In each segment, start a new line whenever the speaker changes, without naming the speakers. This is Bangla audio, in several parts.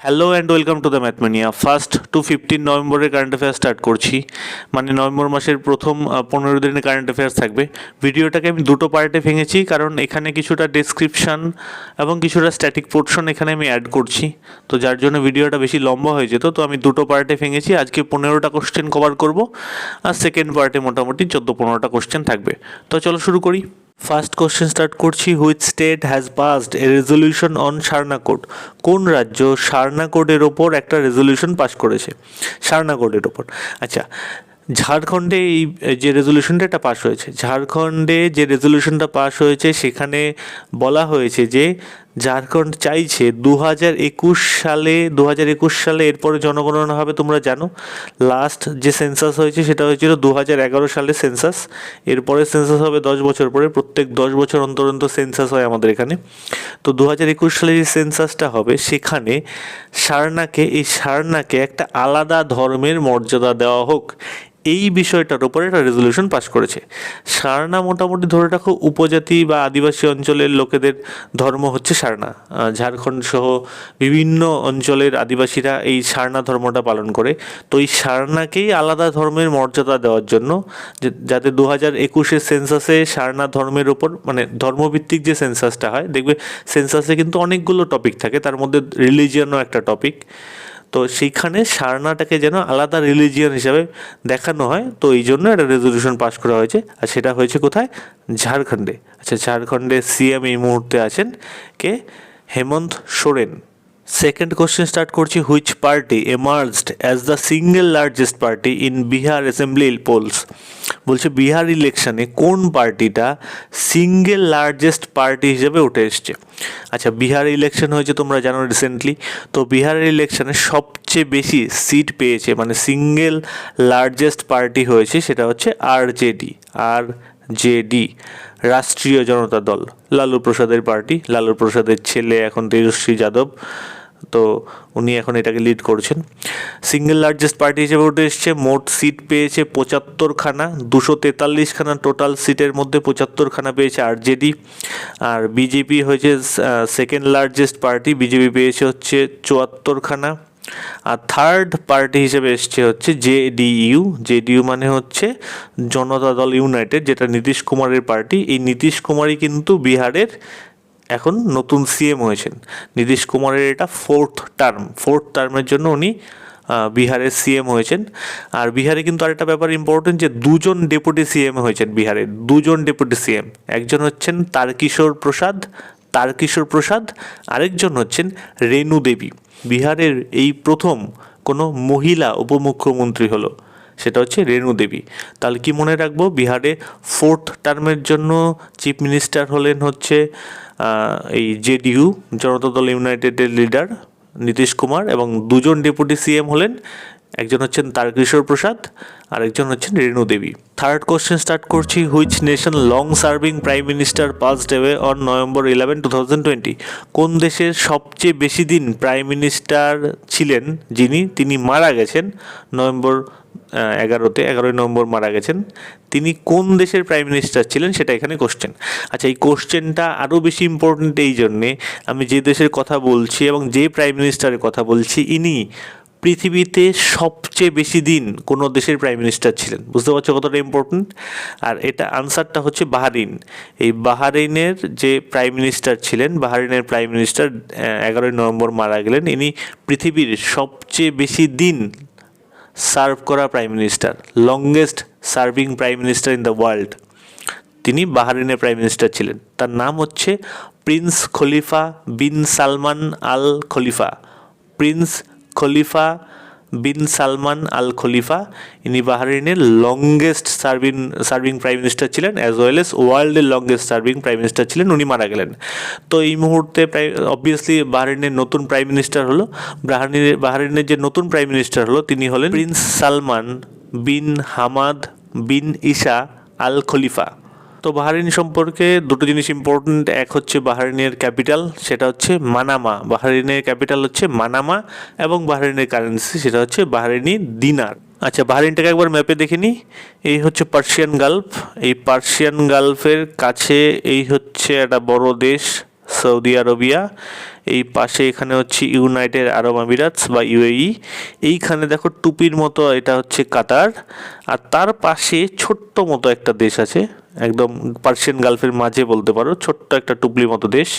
Hello and welcome to the Mathmania. 1 to 15 নভেম্বরের কারেন্ট অ্যাফেয়ার্স স্টার্ট করছি। মানে নভেম্বর মাসের প্রথম 15 দিনের কারেন্ট অ্যাফেয়ার্স থাকবে। ভিডিওটাকে আমি দুটো পার্টে ভেঙেছি, কারণ এখানে কিছুটা ডেসক্রিপশান এবং কিছুটা স্ট্যাটিক পোর্শন এখানে আমি অ্যাড করছি, তো যার জন্য ভিডিওটা বেশি লম্বা হয়ে যেত। তো আমি দুটো পার্টে ভেঙেছি। আজকে 15টা কোশ্চেন কভার করব, আর সেকেন্ড পার্টে মোটামুটি 14-15টা কোশ্চেন থাকবে। তো চলো শুরু করি। ফার্স্ট কোশ্চেন স্টার্ট করছি। Which state has passed A resolution on Sarna code? কোন রাজ্য সারনা কোডের ওপর একটা রেজলিউশন পাস করেছে? সারনা কোডের ওপর। আচ্ছা, ঝাড়খণ্ডে এই যে রেজলিউশনটা এটা পাস হয়েছে, ঝাড়খণ্ডে যে রেজলিউশনটা পাস হয়েছে সেখানে বলা হয়েছে যে ঝাড়খণ্ড চাইছে 2021 সালে এরপরে জনগণনা হবে। তোমরা জানো লাস্ট যে সেন্সাস হয়েছে সেটা হয়েছিল 2011 সালে সেন্সাস। এরপরে সেন্সাস হবে 10 বছর পরে, প্রত্যেক 10 বছর অন্তর অন্তর সেন্সাস হয় আমাদের এখানে। তো 2021 সালে যে সেন্সাসটা হবে সেখানে সারনাকে একটা আলাদা ধর্মের মর্যাদা দেওয়া হোক, এই বিষয়টার উপরে একটা রেজলিউশন পাস করেছে। সারনা মোটামুটি ধরে রাখো উপজাতি বা আদিবাসী অঞ্চলের লোকেদের ধর্ম হচ্ছে সারনা। ঝাড়খণ্ড সহ বিভিন্ন অঞ্চলের আদিবাসীরা এই সারনা ধর্মটা পালন করে। তো এই সারনাকেই আলাদা ধর্মের মর্যাদা দেওয়ার জন্য, যাতে 2021 সেন্সাসে সারনা ধর্মের ওপর, মানে ধর্মভিত্তিক যে সেন্সাসটা হয়, দেখবে সেন্সাসে কিন্তু অনেকগুলো টপিক থাকে, তার মধ্যে রিলিজিয়নও একটা টপিক। তো সেইখানে সারনাটাকে যেন আলাদা রিলিজিয়ন হিসাবে দেখানো হয়, তো এই জন্য একটা রেজলিউশন পাস করা হয়েছে। আর সেটা হয়েছে কোথায়? ঝাড়খণ্ডে। আচ্ছা, ঝাড়খণ্ডের সিএম এই মুহূর্তে আছেন কে? Hemant Soren. Second question start করছি। Which party emerged as the single largest party in Bihar assembly polls? বলছে বিহার ইলেকশনে কোন পার্টিটা সিঙ্গেল লার্জেস্ট পার্টি হিসেবে উঠে এসছে। আচ্ছা, বিহার ইলেকশন হয়েছে তোমরা জানো রিসেন্টলি। তো বিহারের ইলেকশনে সবচেয়ে বেশি সিট পেয়েছে, মানে সিঙ্গেল লার্জেস্ট পার্টি হয়েছে, সেটা হচ্ছে আরজেডি, রাষ্ট্রীয় জনতা দল, লালু প্রসাদের পার্টি। লালু প্রসাদের ছেলে এখন তেজস্বী যাদব, তো উনি এখন এটাকে লিড করছেন। সিঙ্গেল লার্জেস্ট পার্টি হিসেবে উঠে এসছে। মোট সিট পেয়েছে 75খানা, 243খানা টোটাল সিটের মধ্যে 75খানা পেয়েছে আরজেডি। আর বিজেপি হয়েছে সেকেন্ড লার্জেস্ট পার্টি, বিজেপি পেয়েছে হচ্ছে 74খানা। আর থার্ড পার্টি হিসেবে এসছে হচ্ছে জেডিইউ মানে হচ্ছে জনতা দল ইউনাইটেড, যেটা নীতিশ কুমারের পার্টি। এই নীতিশ কুমারই কিন্তু বিহারের এখন নতুন সিএম হয়েছেন। নীতিশ কুমারের এটা ফোর্থ টার্মের জন্য উনি বিহারের সিএম হয়েছেন। আর বিহারে কিন্তু আরেকটা ব্যাপার ইম্পর্টেন্ট, যে দুজন ডেপুটি সিএম হয়েছেন বিহারের, দুজন ডেপুটি সিএম। একজন হচ্ছেন তারকিশোর প্রসাদ, আরেকজন হচ্ছেন রেণু দেবী। বিহারের এই প্রথম কোনো মহিলা উপমুখ্যমন্ত্রী হলো, সেটা হচ্ছে রেণু দেবী। তাহলে কি মনে রাখবো? বিহারে ফোর্থ টার্মের জন্য চিফ মিনিস্টার হলেন হচ্ছে এই জেডিইউ, জনতা দল ইউনাইটেডের লিডার নীতিশ কুমার, এবং দুজন ডেপুটি সিএম হলেন, একজন হচ্ছেন তারকিশোর প্রসাদ, আর একজন হচ্ছেন রেণু দেবী। থার্ড কোশ্চেন স্টার্ট করছি। Which nation long serving prime minister passed away on November 11, 2020? কোন দেশের সবচেয়ে বেশি দিন প্রাইম মিনিস্টার ছিলেন তিনি মারা গেছেন নভেম্বর 11 নভেম্বর মারা গেছেন। তিনি কোন দেশের প্রাইম মিনিস্টার ছিলেন সেটা এখানে কোশ্চেন। আচ্ছা, এই কোশ্চেনটা আরও বেশি ইম্পর্টেন্ট এই জন্যে, আমি যে দেশের কথা বলছি এবং যে প্রাইম মিনিস্টারের কথা বলছি, ইনি পৃথিবীতে সবচেয়ে বেশি দিন কোনো দেশের প্রাইম মিনিস্টার ছিলেন। বুঝতে পারছো কতটা ইম্পর্টেন্ট? আর এটা আনসারটা হচ্ছে বাহরিন। এই বাহরিনের যে প্রাইম মিনিস্টার ছিলেন, বাহরিনের প্রাইম মিনিস্টার 11 নভেম্বর মারা গেলেন। ইনি পৃথিবীর সবচেয়ে বেশি দিন সার্ভ করা prime minister, longest serving prime minister in the world. তিনি বাহরিনের প্রাইম মিনিস্টার ছিলেন। তার নাম হচ্ছে প্রিন্স খলিফা বিন সালমান আল খলিফা। প্রিন্স খলিফা বিন সালমান আল খলিফা, ইনি বাহরিনের লংগেস্ট সার্ভিং প্রাইম মিনিস্টার ছিলেন, অ্যাজ ওয়েল এস ওয়ার্ল্ডের লংগেস্ট সার্ভিং প্রাইম মিনিস্টার ছিলেন। উনি মারা গেলেন। তো এই মুহূর্তে অবভিয়াসলি বাহরিনের নতুন প্রাইম মিনিস্টার হলো, বাহরিনের যে নতুন প্রাইম মিনিস্টার হলো তিনি হলেন prince Salman bin Hamad bin Isa Al Khalifa. তো বাহরিন সম্পর্কে দুটো জিনিস ইম্পর্টেন্ট। এক হচ্ছে বাহরিনের ক্যাপিটাল, সেটা হচ্ছে মানামা। বাহরিনের ক্যাপিটাল হচ্ছে মানামা, এবং বাহরিনের কারেন্সি সেটা হচ্ছে বাহরিনি দিনার। আচ্ছা, বাহরিনটাকে একবার ম্যাপে দেখে নিই। এই হচ্ছে পার্সিয়ান গালফ। এই পার্সিয়ান গালফের কাছে এই হচ্ছে একটা বড় দেশ সৌদি আরবিয়া, এই পাশে এখানে হচ্ছে ইউনাইটেড আরব আমিরাতস বা ইউএই, এইখানে দেখো টুপির মতো এটা হচ্ছে কাতার, আর তার পাশে ছোট্ট মতো একটা দেশ আছে, একদম পার্সিয়ান গালফের মাঝে বলতে পারো, ছোট্ট একটা টুপলির মতো দেশ,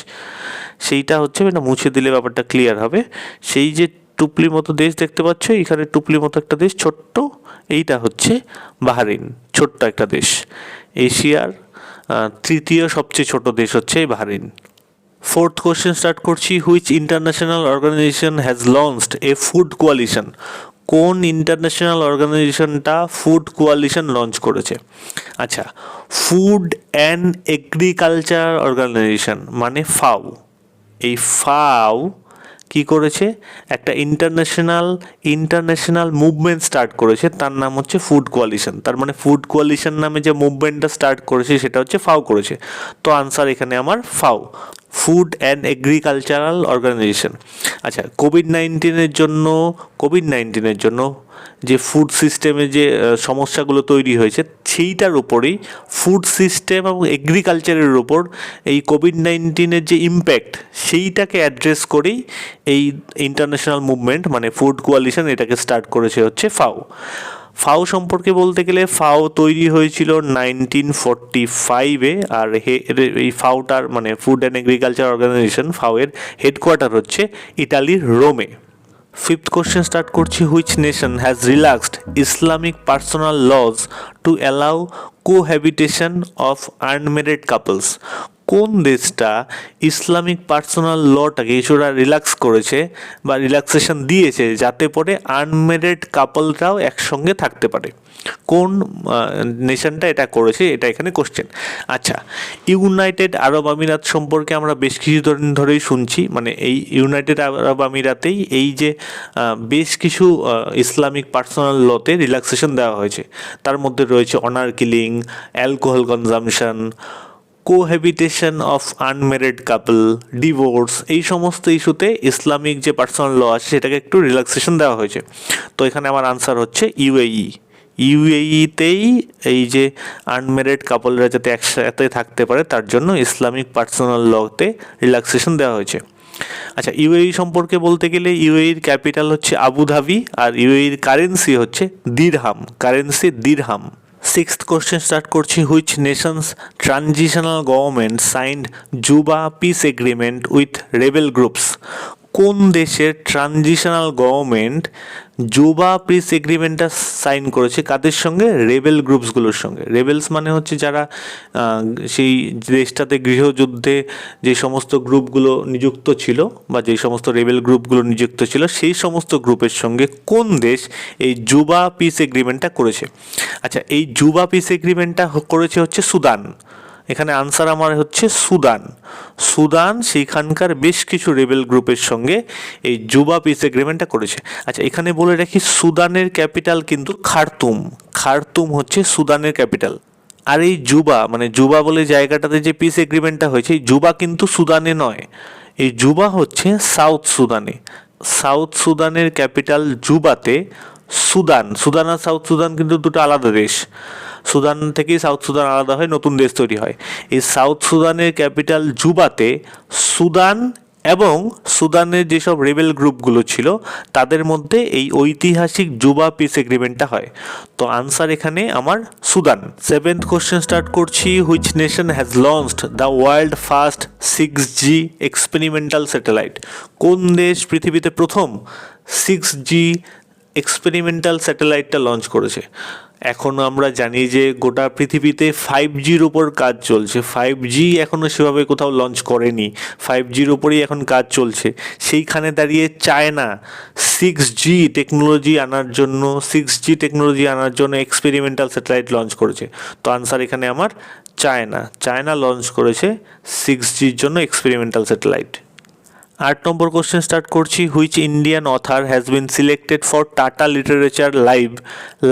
সেইটা হচ্ছে, এটা মুছে দিলে ব্যাপারটা ক্লিয়ার হবে। সেই যে টুপলির মতো দেশ দেখতে পাচ্ছ, এখানে টুপলির মতো একটা দেশ ছোট্ট, এইটা হচ্ছে বাহরাইন, ছোট্ট একটা দেশ। এশিয়ার তৃতীয় সবচেয়ে ছোট দেশ হচ্ছে বাহরাইন। ফোর্থ কোশ্চেন স্টার্ট করছি, which international organisation has launched a food coalition? কোন ইন্টারন্যাশনাল অর্গানাইজেশনটা ফুড কোয়ালিশন লঞ্চ করেছে? আচ্ছা, ফুড অ্যান্ড এগ্রিকালচার অর্গানাইজেশন মানে ফাও। এই ফাও কি করেছে, একটা ইন্টারন্যাশনাল মুভমেন্ট স্টার্ট করেছে, তার নাম হচ্ছে ফুড কোয়ালিশন। তার মানে ফুড কোয়ালিশন নামে যে মুভমেন্টটা স্টার্ট করেছে সেটা হচ্ছে ফাও করেছে। তো আনসার এখানে আমার ফাও, ফুড অ্যান্ড এগ্রিকালচারাল অর্গানাইজেশন। আচ্ছা, কোভিড নাইন্টিনের জন্য যে ফুড সিস্টেমে যে সমস্যাগুলো তৈরি হয়েছে, সেইটার উপরেই ফুড সিস্টেম এবং এগ্রিকালচারের উপর এই কোভিড নাইন্টিনের যে ইম্প্যাক্ট, সেইটাকে অ্যাড্রেস করেই এই ইন্টারন্যাশনাল মুভমেন্ট মানে ফুড কোয়ালিশন এটাকে স্টার্ট করেছে হচ্ছে ফাও। ফাও সম্পর্কে বলতে গেলে ফাও তৈরি হয়েছিল 1945-এ, আর এই ফাওটার মানে ফুড অ্যান্ড এগ্রিকালচার অর্গানাইজেশন ফাওয়ের হেডকোয়ার্টার হচ্ছে ইটালির রোমে। ফিফথ কোশ্চেন স্টার্ট করছি, which nation has relaxed Islamic personal laws to allow cohabitation of unmarried couples? কোন দেশটা ইসলামিক পার্সোনাল লটাকে কিছুটা রিল্যাক্স করেছে বা রিল্যাক্সেশন দিয়েছে যাতে পরে আনম্যারিড কাপলরাও একসঙ্গে থাকতে পারে? কোন নেশনটা এটা করেছে, এটা এখানে কোশ্চেন। আচ্ছা, ইউনাইটেড আরব আমিরাত সম্পর্কে আমরা বেশ কিছুদিন ধরেই শুনছি, মানে এই ইউনাইটেড আরব আমিরাতেই এই যে বেশ কিছু ইসলামিক পার্সোনাল লতে রিল্যাক্সেশন দেওয়া হয়েছে। তার মধ্যে রয়েছে honour killing, alcohol consumption, cohabitation of unmarried couple, divorce, এই সমস্ত ইস্যুতে ইসলামিক যে পার্সোনাল ল আছে সেটাকে একটু রিল্যাক্সেশন দেওয়া হয়েছে। তো এখানে আমার আনসার হচ্ছে ইউএইতেই এই যে আনম্যারিড কাপলরা যাতে একসাথে থাকতে পারে তার জন্য ইসলামিক পার্সোনাল লতে রিল্যাক্সেশন দেওয়া হয়েছে। আচ্ছা, ইউএই সম্পর্কে বলতে গেলে ইউএইর ক্যাপিটাল হচ্ছে আবুধাবি, আর ইউএইর কারেন্সি হচ্ছে দিরহাম। সিক্সথ কোশ্চেন স্টার্ট করছি, which nations transitional government signed Juba peace agreement with rebel groups? কোন দেশের ট্রানজিশনাল গভর্নমেন্ট জুবা পিস এগ্রিমেন্টটা সাইন করেছে? কাদের সঙ্গে? রেবেল গ্রুপসগুলোর সঙ্গে। রেবেলস মানে হচ্ছে যারা সেই দেশটাতে গৃহযুদ্ধে যে সমস্ত গ্রুপগুলো নিযুক্ত ছিল বা যে সমস্ত রেবেল গ্রুপগুলো নিযুক্ত ছিল, সেই সমস্ত গ্রুপের সঙ্গে কোন দেশ এই জুবা পিস এগ্রিমেন্টটা করেছে? আচ্ছা, এই জুবা পিস এগ্রিমেন্টটা করেছে হচ্ছে সুদান। এখানে আনসার আমার হচ্ছে সুদান সেইখানকার বেশ কিছু রেবেল গ্রুপের সঙ্গে এই জুবা পিস এগ্রিমেন্টটা করেছে। আচ্ছা, এখানে বলে রাখি সুদানের ক্যাপিটাল কিন্তু খার্তুম হচ্ছে সুদানের ক্যাপিটাল। আর এই জুবা বলে জায়গাটাতে যে পিস এগ্রিমেন্টটা হয়েছে, এই জুবা কিন্তু সুদানে নয়, এই জুবা হচ্ছে সাউথ সুদানের ক্যাপিটাল জুবাতে। সুদান আর সাউথ সুদান কিন্তু দুটো আলাদা দেশ, সুদান থেকেই সাউথ সুদান আলাদা হয়, নতুন দেশ তৈরি হয়। এই সাউথ সুদানের ক্যাপিটাল জুবাতে সুদান এবং সুদানের যেসব রেবেল গ্রুপগুলো ছিল তাদের মধ্যে এই ঐতিহাসিক জুবা পিস এগ্রিমেন্টটা হয়। তো আনসার এখানে আমার সুদান। সেভেন্থ কোশ্চেন স্টার্ট করছি, which nation has launched the world first 6G experimental satellite? কোন দেশ পৃথিবীতে প্রথম 6G এক্সপেরিমেন্টাল স্যাটেলাইটটা লঞ্চ করেছে? এখনও আমরা জানি যে গোটা পৃথিবীতে 5Gর উপর কাজ চলছে, 5G এখনও সেভাবে কোথাও লঞ্চ করেনি, 5Gর উপরেই এখন কাজ চলছে। সেইখানে দাঁড়িয়ে চায়না 6G টেকনোলজি আনার জন্য এক্সপেরিমেন্টাল স্যাটেলাইট লঞ্চ করেছে। তো আনসার এখানে আমার চায়না লঞ্চ করেছে 6Gর জন্য এক্সপেরিমেন্টাল স্যাটেলাইট। 8 নম্বর কোশ্চেন স্টার্ট করছি, which Indian other has been selected for tata literature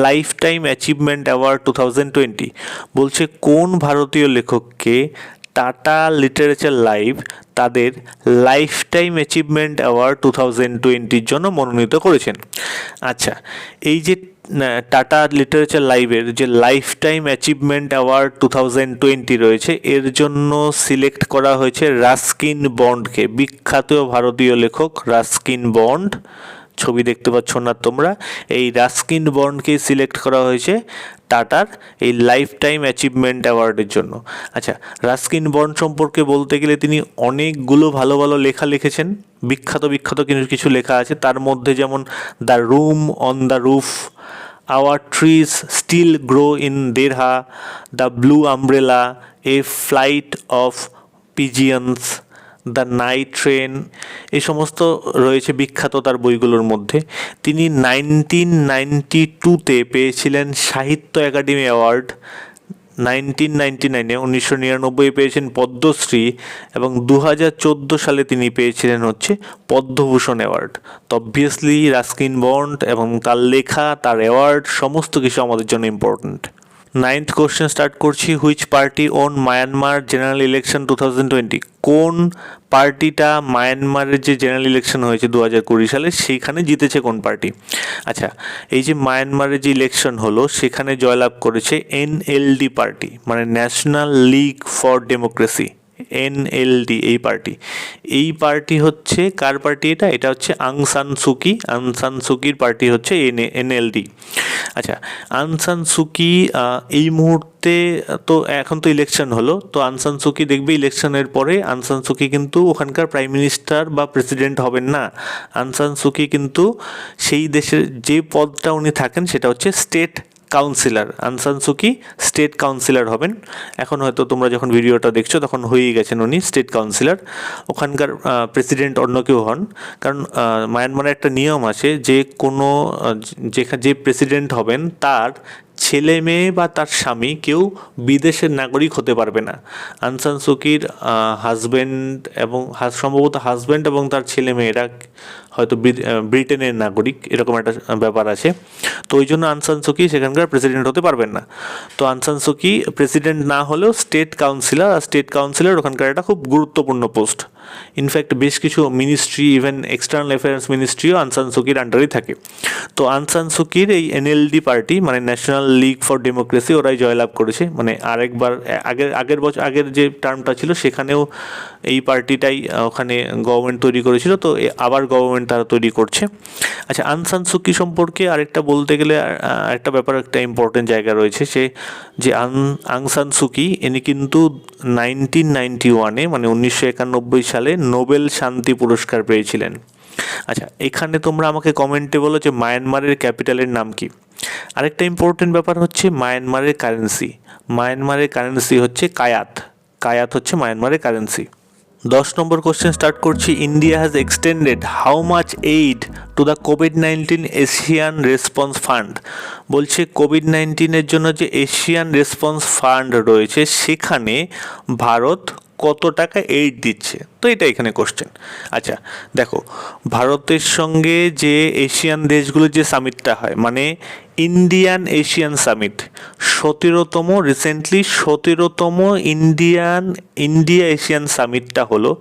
life time achievement award 2020? বলছে কোন ভারতীয় লেখককে টাটা লিটারেচার লাইভ তাদের লাইফ টাইম অ্যাচিভমেন্ট অ্যাওয়ার্ড 2020 জন্য মনোনীত করেছেন। আচ্ছা, এই যে টাটা লিটারেচার লাইভের যে লাইফ টাইম অ্যাচিভমেন্ট অ্যাওয়ার্ড 2020 রয়েছে, এর জন্য সিলেক্ট করা হয়েছে রাস্কিন বন্ডকে, বিখ্যাত ভারতীয় লেখক রাস্কিন বন্ড, ছবি দেখতে পাচ্ছ না তোমরা, এই রাস্কিন বন্ডকে সিলেক্ট করা হয়েছে টাটার এই লাইফ টাইম অ্যাচিভমেন্ট অ্যাওয়ার্ডের জন্য। আচ্ছা, রাস্কিন বন্ড সম্পর্কে বলতে গেলে তিনি অনেকগুলো ভালো ভালো লেখা লিখেছেন, বিখ্যাত কিছু লেখা আছে, তার মধ্যে যেমন the room on the roof, our trees still grow in Dehra, the blue umbrella, a flight of pigeons, the night train, এই সমস্ত রয়েছে বিখ্যাত তার বইগুলোর মধ্যে। তিনি 1992-তে পেয়েছিলেন সাহিত্য একাডেমি অ্যাওয়ার্ড, 1999 পেয়েছেন পদ্মশ্রী, এবং 2014 সালে তিনি পেয়েছিলেন হচ্ছে পদ্মভূষণ অ্যাওয়ার্ড। তো অবভিয়াসলি রাস্কিন বন্ড এবং তার লেখা, তার অ্যাওয়ার্ড সমস্ত কিছু আমাদের জন্য ইম্পর্ট্যান্ট। 9th কোশ্চেন স্টার্ট করছি। Which party won Myanmar general election 2020? কোন পার্টিটা মায়ানমারের যে জেনারেল ইলেকশন হয়েছে 2020 সালে সেইখানে জিতেছে কোন পার্টি? আচ্ছা, এই যে মায়ানমারের যে ইলেকশন হলো সেখানে জয়লাভ করেছে এনএলডি পার্টি, মানে national league for democracy, NLD এই পার্টি হচ্ছে কার পার্টি? এটা হচ্ছে আং সান সুকির পার্টি হচ্ছে এনএলডি। আচ্ছা, আং সান সুকি এই মুহূর্তে তো এখন তো ইলেকশন হলো, তো আং সান সুকি দেখবে ইলেকশনের পরে আং সান সুকি কিন্তু ওখানকার প্রাইম মিনিস্টার বা প্রেসিডেন্ট হবেন না। আং সান সুকি কিন্তু সেই দেশের যে পদটা উনি থাকেন সেটা হচ্ছে স্টেট কাউন্সিলর। আং সান সুকি স্টেট কাউন্সিলর হবেন। এখন হয়তো তোমরা যখন ভিডিওটা দেখছো তখন হয়েই গেছেন উনি স্টেট কাউন্সিলর। ওখানকার প্রেসিডেন্ট অন্য কেউ হন, কারণ মায়ানমারে একটা নিয়ম আছে যে কোনো যে প্রেসিডেন্ট হবেন তার ছেলে মেয়ে বা তার স্বামী কেউ বিদেশের নাগরিক হতে পারবে না। আং সান সুকির হাজব্যান্ড এবং সম্ভবত হাজব্যান্ড এবং তার ছেলে মেয়েরা হয়তো ব্রিটেনের নাগরিক, এরকম একটা ব্যাপার আছে। তো ওই জন্য আং সান সুকি সেখানকার প্রেসিডেন্ট হতে পারবেন না। তো আং সান সুকি প্রেসিডেন্ট না হলেও স্টেট কাউন্সিলর, আর স্টেট কাউন্সিলর ওখানকার একটা খুব গুরুত্বপূর্ণ পোস্ট। ইনফ্যাক্ট বেশ কিছু মিনিস্ট্রি, ইভেন এক্সটার্নাল অ্যাফেয়ার্স মিনিস্ট্রিও আং সান সুকির আন্ডারেই থাকে। তো আং সান সুকির এই এনএলডি পার্টি, মানে ন্যাশনাল লিগ ফর ডেমোক্রেসি, ওরাই জয়লাভ করেছে। মানে আরেকবার আগের যে টার্মটা ছিল সেখানেও এই পার্টিটাই ওখানে গভর্নমেন্ট তৈরি করেছিল, তো আবার গভর্নমেন্ট তারা তৈরি করছে। আচ্ছা, আং সান সুকি সম্পর্কে আরেকটা বলতে গেলে একটা ব্যাপার, একটা ইম্পর্টেন্ট জায়গা রয়েছে, যে আং সান সুকি ইনি কিন্তু 1991-এ মানে 1991 সালে নোবেল শান্তি পুরস্কার পেয়েছিলেন। আচ্ছা, এখানে তোমরা আমাকে কমেন্টে বলো যে মায়ানমারের ক্যাপিটালের নাম কি। আরেকটা ইম্পর্টেন্ট ব্যাপার হচ্ছে মায়ানমারের কারেন্সি হচ্ছে কায়াত হচ্ছে মায়ানমারের কারেন্সি। 10 নম্বর কোশ্চেন স্টার্ট করছি। India has extended how much aid to the COVID-19 Asian response fund? বলছে কোভিড-19-এর জন্য যে এশিয়ান রেসপন্স ফান্ড রয়েছে সেখানে ভারত কত টাকা এইড দিচ্ছে, তো এটা এখানে কোশ্চেন। আচ্ছা দেখো, ভারতের সঙ্গে যে এশিয়ান দেশগুলোর যে সামিটটা হয়, মানে ইন্ডিয়ান এশিয়ান সামিট, 17তম ইন্ডিয়া এশিয়ান সামিটটা হলো।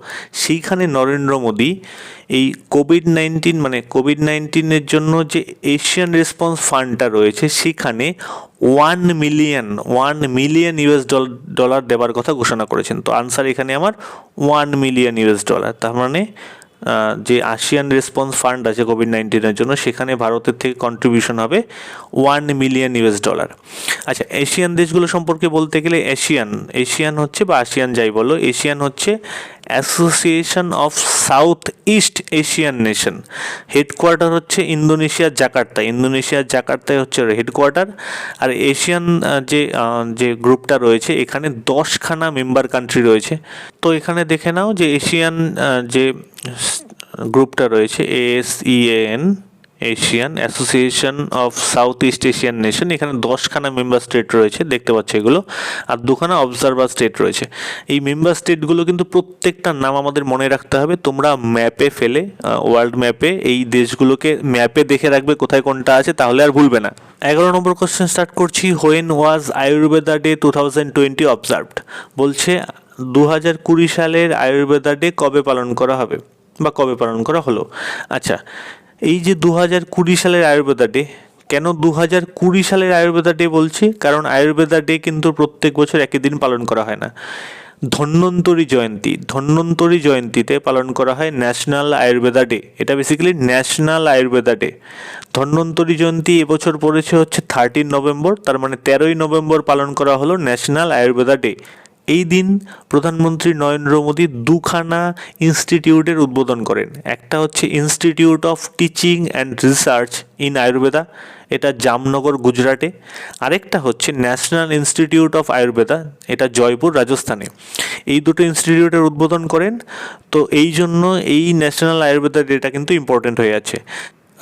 সেইখানে নরেন্দ্র মোদী এই কোভিড-19 জন্য যে এশিয়ান রেসপন্স ফান্ডটা রয়েছে সেখানে $1 মিলিয়ন ডলার দেওয়ার কথা ঘোষণা করেছেন। তো আনসার এখানে আমার $1 মিলিয়ন। তার মানে যে এশিয়ান রেসপন্স ফান্ড আছে কোভিড-19 জন্য সেখানে ভারতের থেকে কন্ট্রিবিউশন হবে $1 মিলিয়ন। আচ্ছা, এশিয়ান দেশগুলো সম্পর্কে বলতে গেলে এশিয়ান হচ্ছে, বা আসিয়ান যাই বলো, এশিয়ান হচ্ছে association of south east Asian nation. Headquarter হচ্ছে ইন্দোনেশিয়ার জাকার্তায় হচ্ছে হেডকোয়ার্টার। আর এশিয়ান যে গ্রুপটা রয়েছে এখানে 10খানা মেম্বার কান্ট্রি রয়েছে। তো এখানে দেখে নাও যে এশিয়ান যে গ্রুপটা রয়েছে ASEAN, Asian association of south east Asian nation, এখানে 10খানা মেম্বার স্টেট রয়েছে, দেখতে পাচ্ছ এগুলো, আর 2খানা অবজারভার স্টেট রয়েছে। এই মেম্বার স্টেটগুলো কিন্তু প্রত্যেকটার নাম আমাদের মনে রাখতে হবে। তোমরা ম্যাপে ফেলে, ওয়ার্ল্ড ম্যাপে এই দেশগুলোকে ম্যাপে দেখে রাখবে কোথায় কোনটা আছে, তাহলে আর ভুলবে না। 11 নম্বর কোশ্চেন স্টার্ট করছি। When was Ayurveda day 2020 observed? বলছে 2020 সালের আয়ুর্বেদা ডে কবে পালন করা হবে বা কবে পালন করা হলো? আচ্ছা, এই যে 2020 সালের আয়ুর্বেদা ডে, কেন 2020 সালের আয়ুর্বেদা ডে বলছি? কারণ আয়ুর্বেদা ডে কিন্তু প্রত্যেক বছর একই দিন পালন করা হয় না। ধন্বন্তরী জয়ন্তীতে পালন করা হয় ন্যাশনাল আয়ুর্বেদা ডে। এটা basically national Ayurveda day. Dhanvantari Jayanti এবছর পড়েছে হচ্ছে 13 নভেম্বর, তার মানে 13ই নভেম্বর পালন করা হলো ন্যাশনাল আয়ুর্বেদা ডে। এই দিন প্রধানমন্ত্রী নরেন্দ্র মোদী দুখানা ইনস্টিটিউটের উদ্বোধন করেন। একটা হচ্ছে institute of teaching and research in Ayurveda, এটা জামনগর গুজরাটে। আরেকটা হচ্ছে ন্যাশনাল ইনস্টিটিউট অফ আয়ুর্বেদা, এটা জয়পুর রাজস্থানে। এই দুটো ইনস্টিটিউটের উদ্বোধন করেন। তো এই জন্য এই ন্যাশনাল আয়ুর্বেদা ডেটা কিন্তু ইম্পর্টেন্ট হয়ে আছে।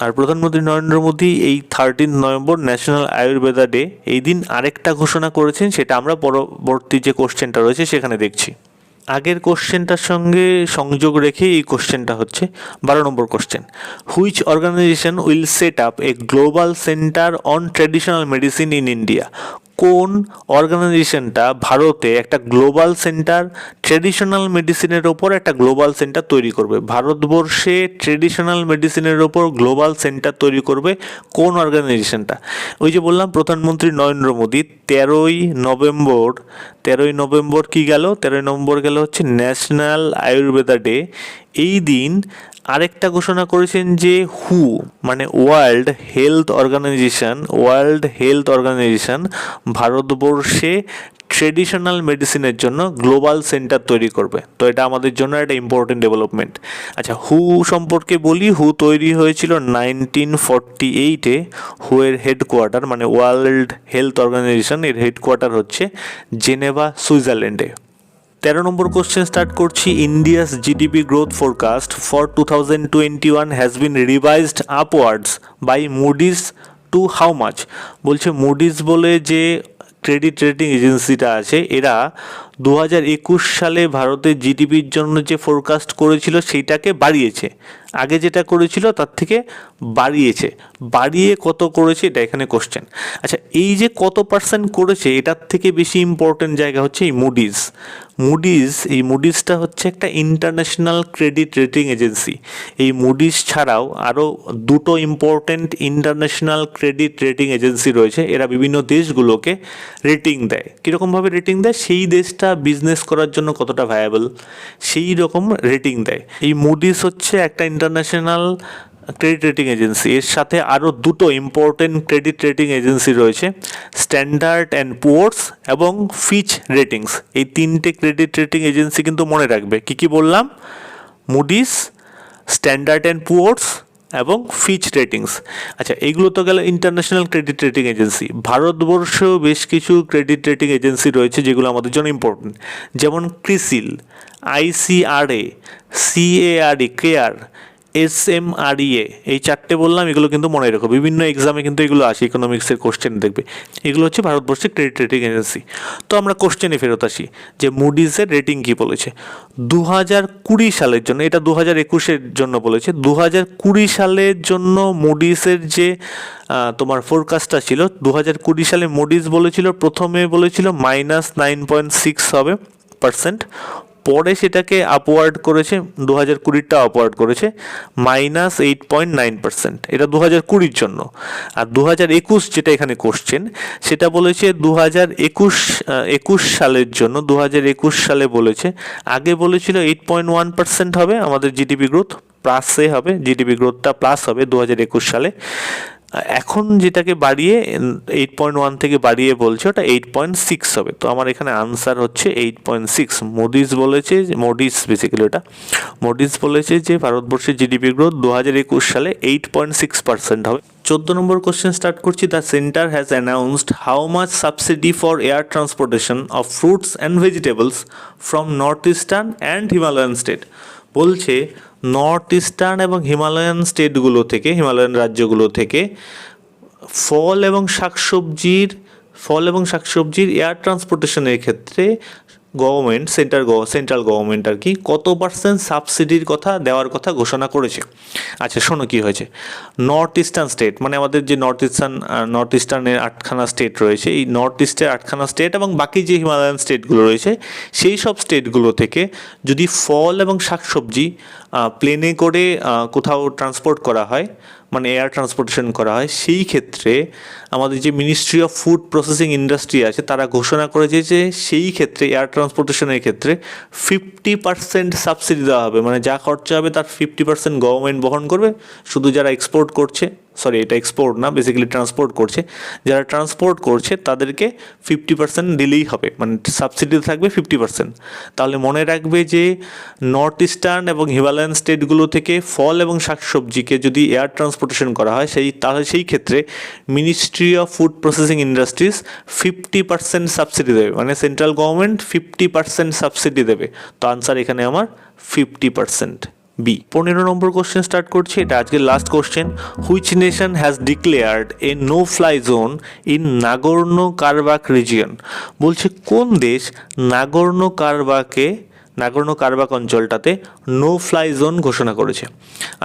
আর প্রধানমন্ত্রী নরেন্দ্র মোদী এই 13 নভেম্বর ন্যাশনাল আয়ুর্বেদা ডে, এই দিন আরেকটা ঘোষণা করেছেন, সেটা আমরা পরবর্তী যে কোশ্চেনটা রয়েছে সেখানে দেখছি। আগের কোশ্চেনটার সঙ্গে সংযোগ রেখে এই কোশ্চেনটা হচ্ছে 12 নম্বর question. Which organization will set up a global centre on traditional medicine in India? কোন অর্গানাইজেশনটা ভারতে একটা গ্লোবাল সেন্টার, ট্র্যাডিশনাল মেডিসিনের ওপর একটা গ্লোবাল সেন্টার তৈরি করবে? ভারতবর্ষে ট্র্যাডিশনাল মেডিসিনের ওপর গ্লোবাল সেন্টার তৈরি করবে কোন অর্গানাইজেশনটা? ওই যে বললাম প্রধানমন্ত্রী নরেন্দ্র মোদী 13ই নভেম্বর কি গেল? 13ই নভেম্বর গেল হচ্ছে ন্যাশনাল আয়ুর্বেদা ডে। এই দিন আরেকটা ঘোষণা করেছেন যে হু মানে ওয়ার্ল্ড হেলথ অর্গানাইজেশন ভারতবর্ষে ট্রেডিশনাল মেডিসিনের জন্য গ্লোবাল সেন্টার তৈরি করবে। তো এটা আমাদের জন্য একটা ইম্পর্টেন্ট ডেভেলপমেন্ট। আচ্ছা, হু সম্পর্কে বলি। হু তৈরি হয়েছিল 1948-এ। হু এর হেডকোয়ার্টার মানে ওয়ার্ল্ড হেলথ অর্গানাইজেশন, এর হেডকোয়ার্টার হচ্ছে জেনেভা, সুইজারল্যান্ডে। 13 নম্বর কোশ্চেন স্টার্ট করছি। India's GDP growth forecast for 2021 has been revised upwards by Moody's to how much? বলছে মুডিস বলে যে ক্রেডিট রেটিং এজেন্সিটা আছে, এরা 2021 সালে ভারতের জিডিপির জন্য যে ফোরকাস্ট করেছিল সেইটাকে বাড়িয়েছে। আগে যেটা করেছিল তার থেকে বাড়িয়ে কত করেছে এটা এখানে কোশ্চেন। আচ্ছা, এই যে কত পার্সেন্ট করেছে, এটার থেকে বেশি ইম্পর্টেন্ট জায়গা হচ্ছে এই এই মুডিসটা হচ্ছে একটা ইন্টারন্যাশনাল ক্রেডিট রেটিং এজেন্সি। এই মুডিস ছাড়াও আরও দুটো important international credit rating agency রয়েছে। এরা বিভিন্ন দেশগুলোকে রেটিং দেয়। কীরকমভাবে রেটিং দেয়? সেই দেশটা বিজনেস করার জন্য কতটা ভায়াবল সেই রকম রেটিং দেয়। এই মুডিস হচ্ছে একটা ইন্টারন্যাশনাল ক্রেডিট রেটিং এজেন্সি। এর সাথে আরও দুটো ইম্পর্টেন্ট ক্রেডিট রেটিং এজেন্সি রয়েছে, স্ট্যান্ডার্ড অ্যান্ড পুয়ার্স এবং ফিচ রেটিংস। এই তিনটে ক্রেডিট রেটিং এজেন্সি কিন্তু মনে রাখবে। কি বললাম? মুডিস, স্ট্যান্ডার্ড অ্যান্ড পুয়ার্স এবং ফিচ রেটিংস। আচ্ছা, এইগুলো তো গেল ইন্টারন্যাশনাল ক্রেডিট রেটিং এজেন্সি। ভারতবর্ষেও বেশ কিছু ক্রেডিট রেটিং এজেন্সি রয়েছে যেগুলো আমাদের জন্য ইম্পর্টেন্ট, যেমন CRISIL, ICRA, CARE, care, SMREA। এই চারটে বললাম, এগুলো কিন্তু মনে রাখো, বিভিন্ন এক্সামে কিন্তু এগুলো আসে, ইকোনমিক্সের কোশ্চেন দেখবে। এগুলো হচ্ছে ভারতবর্ষের ক্রেডিট রেটিং এজেন্সি। তো আমরা কোশ্চেনে ফেরত আসি যে মুডিসের রেটিং কী বলেছে 2020 সালের জন্য। এটা 2021-এর জন্য বলেছে। 2020 সালের জন্য মুডিসের যে তোমার ফোরকাস্টটা ছিল, 2020 সালে মুডিস বলেছিল, প্রথমে বলেছিল -9.6 হবে %, পরে সেটাকে আপওয়ার্ড করেছে, 2020টা আপওয়ার্ড করেছে -8.9%। এটা 2020-র জন্য। আর 2021 যেটা এখানে কোশ্চেন, সেটা বলেছে 2021 সালের জন্য। 2021 সালে বলেছে, আগে বলেছিল 8.1% হবে আমাদের জিডিপি গ্রোথ, প্লাসে হবে, জিডিপি গ্রোথটা প্লাস হবে 2021 সালে। এখন যেটাকে বাড়িয়ে 8.1 থেকে বাড়িয়ে বলছে ওটা 8.6 হবে। তো আমার এখানে আনসার হচ্ছে 8.6। মোদিস বলেছে যে ভারতবর্ষের জিডিপি গ্রোথ 2021 সালে 8.6% হবে। 14 নম্বর কোশ্চেন স্টার্ট করছি। The centre has announced how much subsidy for air transportation of fruits and vegetables from north eastern and Himalayan state. বলছে নর্থ ইস্টার্ন এবং হিমালয়ান রাজ্যগুলো থেকে ফল এবং শাকসবজির এয়ার ট্রান্সপোর্টেশনের ক্ষেত্রে গভর্নমেন্ট সেন্ট্রাল গভর্নমেন্ট আর কি কত পার্সেন্ট সাবসিডির কথা দেওয়ার কথা ঘোষণা করেছে। আচ্ছা শোনো কী হয়েছে। নর্থ ইস্টার্ন স্টেট মানে আমাদের যে নর্থ ইস্টার্নের 8খানা স্টেট রয়েছে, এই নর্থ ইস্টের 8খানা স্টেট এবং বাকি যে হিমালয়ান স্টেটগুলো রয়েছে সেই সব স্টেটগুলো থেকে যদি ফল এবং শাকসবজি প্লেনে করে কোথাও ট্রান্সপোর্ট করা হয়, মানে এয়ার ট্রান্সপোর্টেশন করা হয়, সেই ক্ষেত্রে আমাদের যে ministry of food processing industry আছে তারা ঘোষণা করেছে যে সেই ক্ষেত্রে এয়ার ট্রান্সপোর্টেশনের ক্ষেত্রে 50% সাবসিডি দেওয়া হবে। মানে যা খরচা হবে তার 50% গভর্নমেন্ট বহন করবে। শুধু যারা এক্সপোর্ট করছে, সরি এটা এক্সপোর্ট না, বেসিক্যালি ট্রান্সপোর্ট করছে, যারা ট্রান্সপোর্ট করছে তাদেরকে 50% দিলেই হবে, মানে সাবসিডি থাকবে 50%। তাহলে মনে রাখবে যে নর্থ ইস্টার্ন এবং হিমালয়ান স্টেটগুলো থেকে ফল এবং শাকসবজিকে যদি এয়ার ট্রান্সপোর্টেশন করা হয় তাহলে সেই ক্ষেত্রে ministry of food processing industries 50% subsidy দেবে, মানে সেন্ট্রাল গভর্নমেন্ট 50% সাবসিডি দেবে। তো আনসার এখানে আমার 50% বি। 15 নম্বর কোশ্চেন স্টার্ট করছি, এটা আজকের last question. Which nation has declared a no fly zone in Nagorno Karabakh region? বলছে কোন দেশ নাগর্নো কারবাখ অঞ্চলটাতে নো ফ্লাই জোন ঘোষণা করেছে।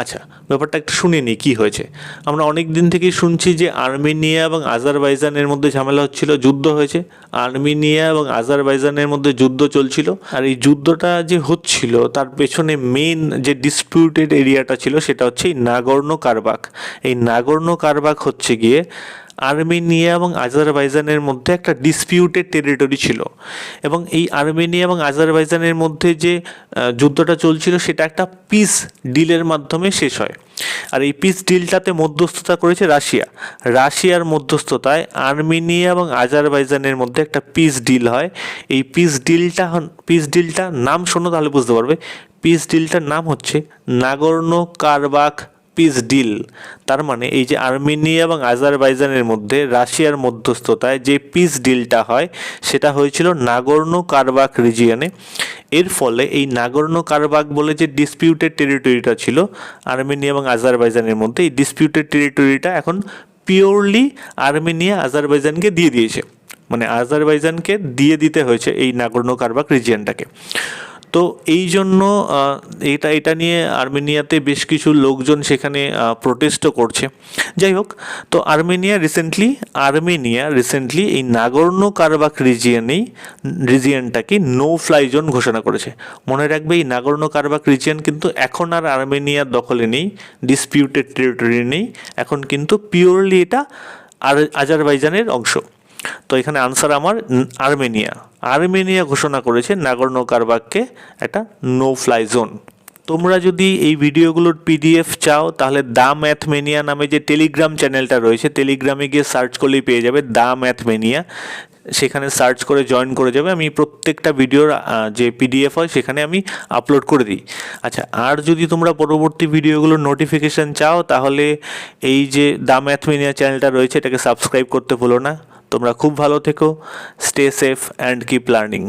আচ্ছা ব্যাপারটা একটু শুনে নিই কী হয়েছে। আমরা অনেক দিন থেকেই শুনছি যে আর্মেনিয়া এবং আজারবাইজানের মধ্যে ঝামেলা হচ্ছিল, যুদ্ধ হয়েছে। আর্মেনিয়া এবং আজারবাইজানের মধ্যে যুদ্ধ চলছিল, আর এই যুদ্ধটা যে হচ্ছিল তার পেছনে মেন যে ডিসপিউটেড এরিয়াটা ছিল সেটা হচ্ছে এই নাগর্নো কারবাখ। এই নাগর্নো কারবাখ হচ্ছে গিয়ে আর্মেনিয়া এবং আজারবাইজানের মধ্যে একটা ডিসপিউটেড টেরিটরি ছিল, এবং এই আর্মেনিয়া এবং আজারবাইজানের মধ্যে যে যুদ্ধটা চলছিল সেটা একটা পিস ডিলের মাধ্যমে শেষ হয়। আর এই পিস ডিলটাতে মধ্যস্থতা করেছে রাশিয়ার মধ্যস্থতায় আর্মেনিয়া এবং আজারবাইজানের মধ্যে একটা পিস ডিল হয়। এই পিস ডিলটা নাম শোনো তাহলে বুঝতে পারবে। পিস ডিলটার নাম হচ্ছে নাগর্নো কারবাখ পিস ডিল। তার মানে এই যে আর্মেনিয়া এবং আজারবাইজানের মধ্যে রাশিয়ার মধ্যস্থতায় যে পিস ডিলটা হয় সেটা হয়েছিল নাগর্নো কারবাখ রিজিয়নে। এর ফলে এই নাগর্নো কারবাখ বলে যে ডিসপিউটেড টেরিটরিটা ছিল আর্মেনিয়া এবং আজারবাইজানের মধ্যে, এই ডিসপিউটেড টেরিটরিটা এখন পিওরলি আর্মেনিয়া আজারবাইজানকে দিয়ে দিয়েছে, মানে আজারবাইজানকে দিয়ে দিতে হয়েছে এই নাগর্নো কারবাখ রিজিয়নটাকে। তো এই জন্য এটা নিয়ে আর্মেনিয়াতে বেশ কিছু লোকজন সেখানে প্রোটেস্টও করছে। যাই হোক, তো আর্মেনিয়া রিসেন্টলি এই নাগর্নো কারবাখ রিজিয়নটাকে নো ফ্লাই জোন ঘোষণা করেছে। মনে রাখবে এই নাগর্নো কারবাখ রিজিয়ন কিন্তু এখন আর আর্মেনিয়ার দখলে নেই, ডিসপিউটেড টেরিটরি নেই, এখন কিন্তু পিওরলি এটা আজারবাইজানের অংশ। তো এখানে আনসার আমার আর্মেনিয়া ঘোষণা করেছে নাগর্নো কারবাখকে একটা নো ফ্লাই জোন। তোমরা যদি এই ভিডিওগুলোর পিডিএফ চাও তাহলে দা ম্যাথমেনিয়া নামে যে টেলিগ্রাম চ্যানেলটা রয়েছে, টেলিগ্রামে গিয়ে সার্চ করলেই পেয়ে যাবে দা ম্যাথমেনিয়া, সেখানে সার্চ করে জয়েন করে যাবে। আমি প্রত্যেকটা ভিডিওর যে পিডিএফ হয় সেখানে আমি আপলোড করে দিই। আচ্ছা, আর যদি তোমরা পরবর্তী ভিডিওগুলোর নোটিফিকেশান চাও তাহলে এই যে দা ম্যাথমেনিয়া চ্যানেলটা রয়েছে এটাকে সাবস্ক্রাইব করতে ভুলো না। তোমরা খুব ভালো থেকো, stay safe and keep learning.